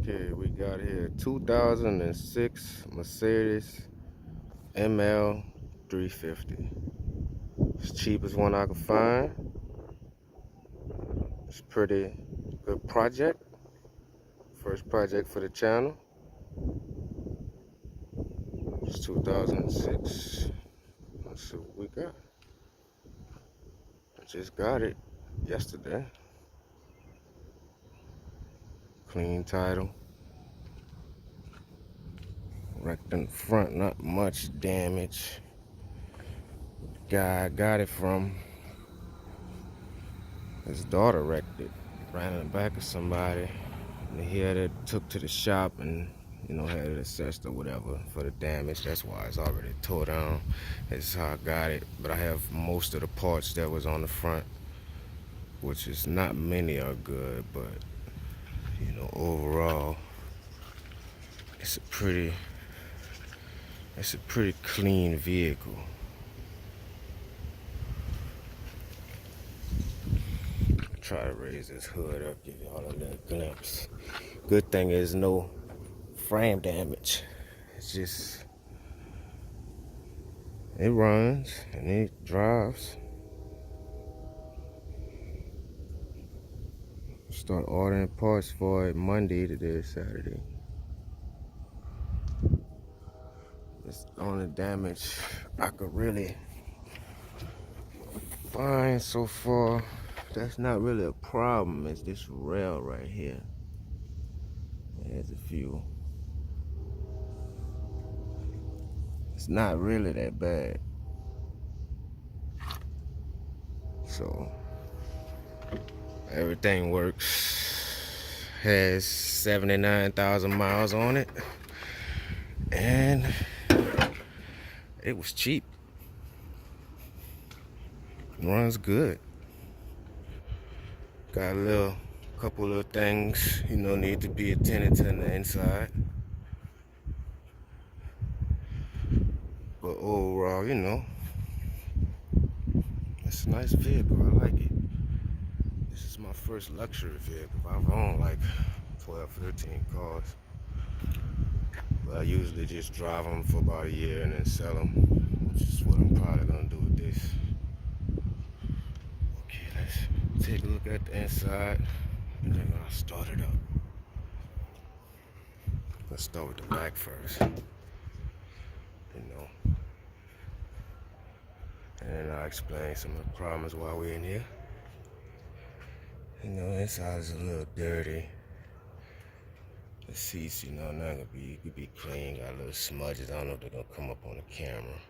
Okay, we got here 2006 Mercedes ml350. It's the cheapest one I could find. It's a pretty good project. First project for the channel. It's 2006. Let's see what we got. I just got it yesterday. Clean title. Wrecked in the front, not much damage. Guy I got it from, his daughter wrecked it. Ran in the back of somebody. And he had it took to the shop and had it assessed or whatever for the damage. That's why it's already tore down. That's how I got it. But I have most of the parts that was on the front, which is not many are good, but overall it's a pretty clean vehicle. Try to raise this hood up, give y'all a little glimpse. Good thing is no frame damage. It's just, it runs and it drives. Start ordering parts for it Monday. Today is Saturday. It's the only damage I could really find so far. That's not really a problem. It's this rail right here. There's a few. It's not really that bad. So everything works. Has 79,000 miles on it, and it was cheap. Runs good. Got a couple little things need to be attended to on the inside, but overall, it's a nice vehicle. I like it. This is my first luxury vehicle. I've owned like 12, 13 cars, but I usually just drive them for about a year and then sell them, which is what I'm probably gonna do with this. Okay, let's take a look at the inside, and then I'll start it up. Let's start with the back first. And then I'll explain some of the problems while we're in here. Inside is a little dirty. The seats, not gonna be clean. Got little smudges. I don't know if they're gonna come up on the camera.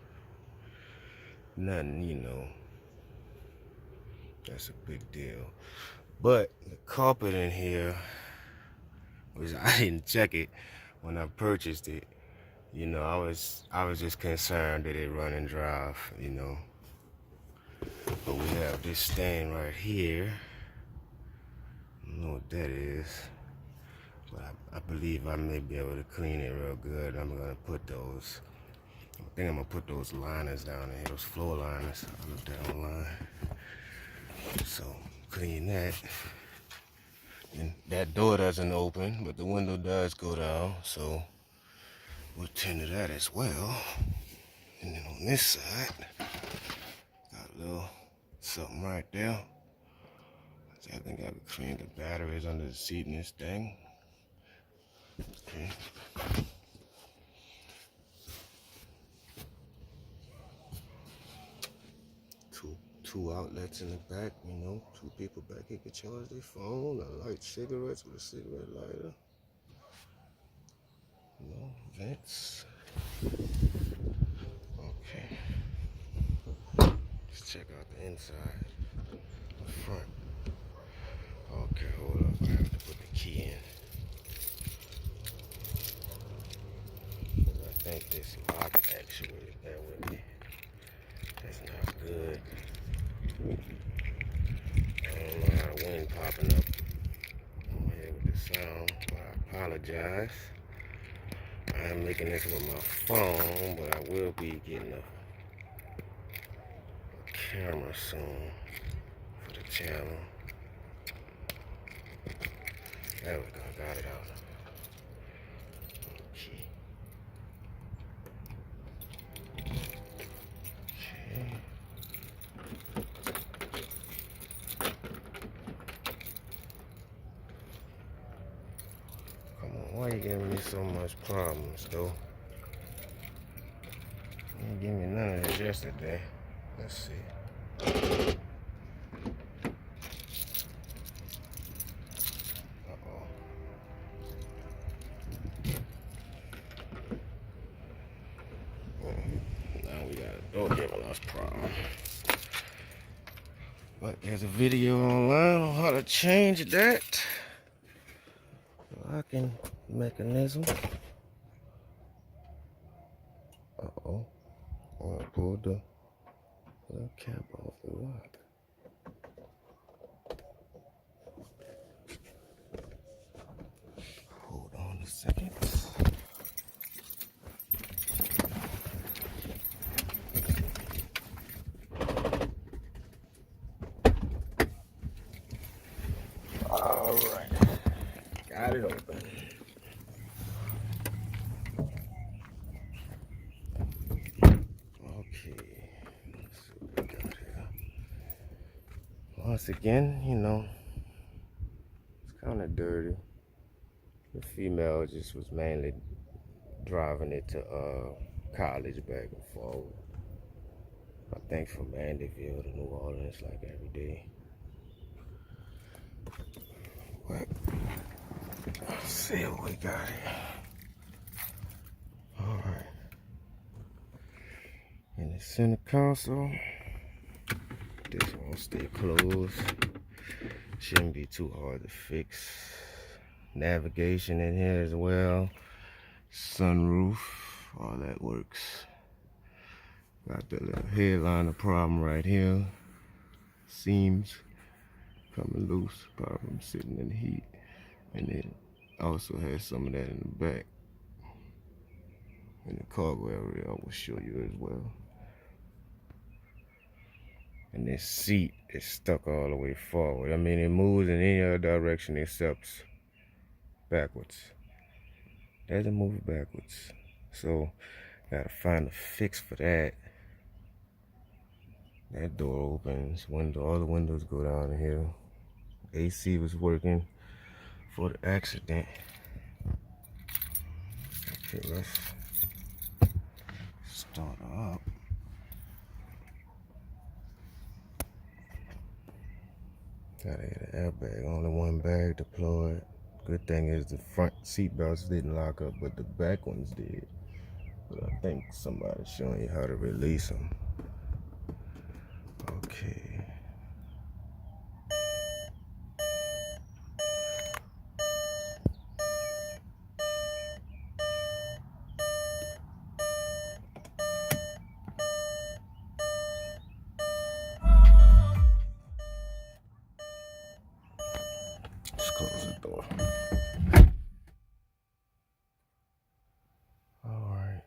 Nothing, that's a big deal. But the carpet in here, which I didn't check it when I purchased it. I was just concerned that it run and drive, But we have this stain right here. I don't know what that is, but I believe I may be able to clean it real good. I think I'm gonna put those liners down there, those floor liners. I looked at online. So clean that. And that door doesn't open, but the window does go down, so we'll tend to that as well. And then on this side, got a little something right there. I think I could clean the batteries under the seat in this thing. Okay. Two outlets in the back, two people back here can charge their phone or light cigarettes with a cigarette lighter. Vents. Okay. Let's check out the inside. The front. Okay, hold up. I have to put the key in. I think this lock actually, bear with me. That's not good. I don't know how the wind popping up over here with the sound, but I apologize. I am making this with my phone, but I will be getting a camera soon for the channel. There we go, got it out. Why you giving me so much problems, though? You didn't give me none of this yesterday. Let's see. Uh-oh. Now we got a door giving us problem. But there's a video online on how to change that. Locking mechanism. Uh-oh. I'm gonna pull the cap off the lock. Hold on a second. All right. Got it open. Okay. Let's see what we got here. Once again, you know, it's kind of dirty. The female just was mainly driving it to college back and forward. I think from Mandeville to New Orleans like every day. But let's see what we got here. Alright. In the center console, this won't stay closed. Shouldn't be too hard to fix. Navigation in here as well. Sunroof, all that works. Got the little headliner problem right here. Seams coming loose, probably from sitting in the heat. And it also has some of that in the back. In the cargo area, I will show you as well. And this seat is stuck all the way forward. I mean, it moves in any other direction except backwards. Doesn't move backwards. So, gotta find a fix for that. That door opens, all the windows go down here. AC was working for the accident. Okay, let's start her up. Gotta get an airbag, only one bag deployed. Good thing is the front seat belts didn't lock up, but the back ones did. But I think somebody's showing you how to release them. Okay. Let's close the door. All right.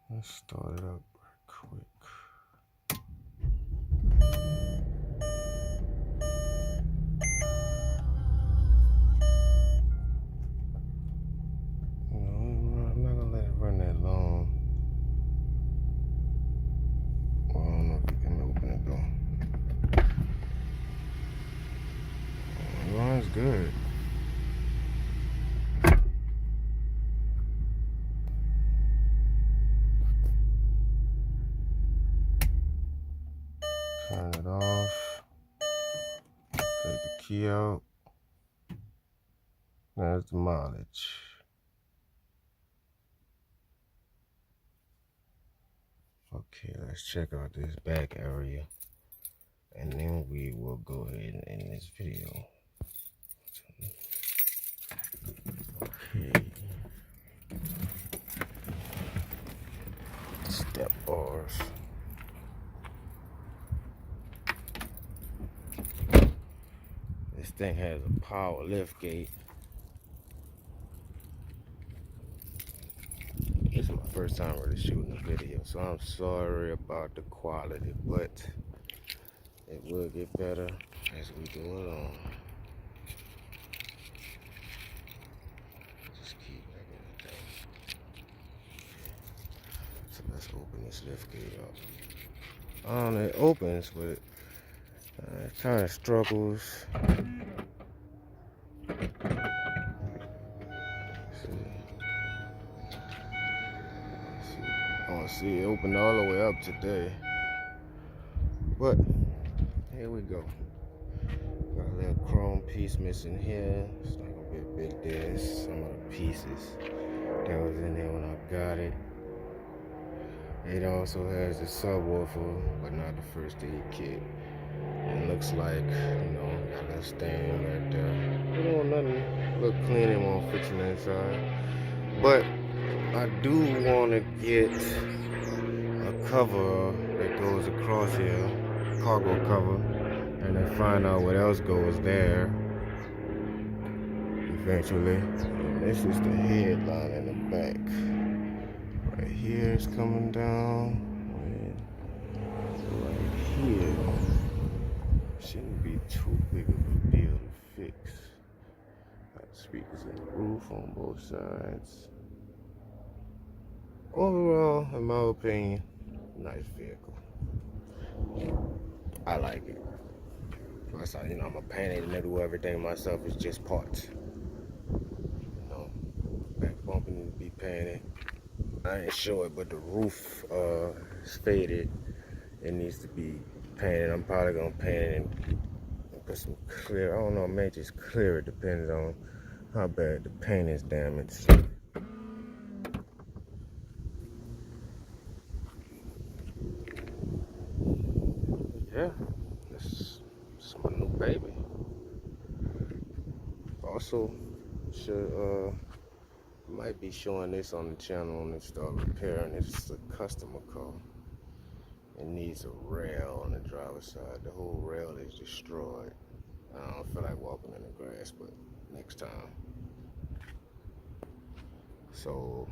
Let's start it up quick. I'm not gonna let it run that long. Well, I don't know if you can open it though. It runs good. Turn it off. Take the key out. There's the mileage. Okay, let's check out this back area. And then we will go ahead and end this video. Okay. Step bars. This thing has a power lift gate. This is my first time really shooting a video, so I'm sorry about the quality, but it will get better as we go along. Just keep making it down. So let's open this lift gate up. It opens, but It kind of struggles. Oh, see, it opened all the way up today. But here we go. Got a little chrome piece missing here. It's not gonna be a big deal. It's some of the pieces that was in there when I got it. It also has a subwoofer, but not the first aid kit. It looks like, you know, got a little stain right there. You know, nothing look clean, it won't fix it inside. But I do want to get a cover that goes across here, cargo cover, and then find out what else goes there eventually. And this is the headline in the back. Right here it's coming down. And right here shouldn't be too big of a deal to fix. Got speakers in the roof on both sides. Overall, in my opinion, nice vehicle. I like it. Plus, you know, I'm a paint it and do everything myself. It's just parts. You know, back bumper needs to be painted. I ain't sure it, but the roof is faded. It needs to be painted. I'm probably gonna paint it and put some clear. I don't know, maybe just clear it. Depends on how bad the paint is damaged. Yeah, this is my new baby. Also, should might be showing this on the channel when they start repairing. It's a customer car. It needs a rail on the driver's side. The whole rail is destroyed. I don't feel like walking in the grass, but next time. So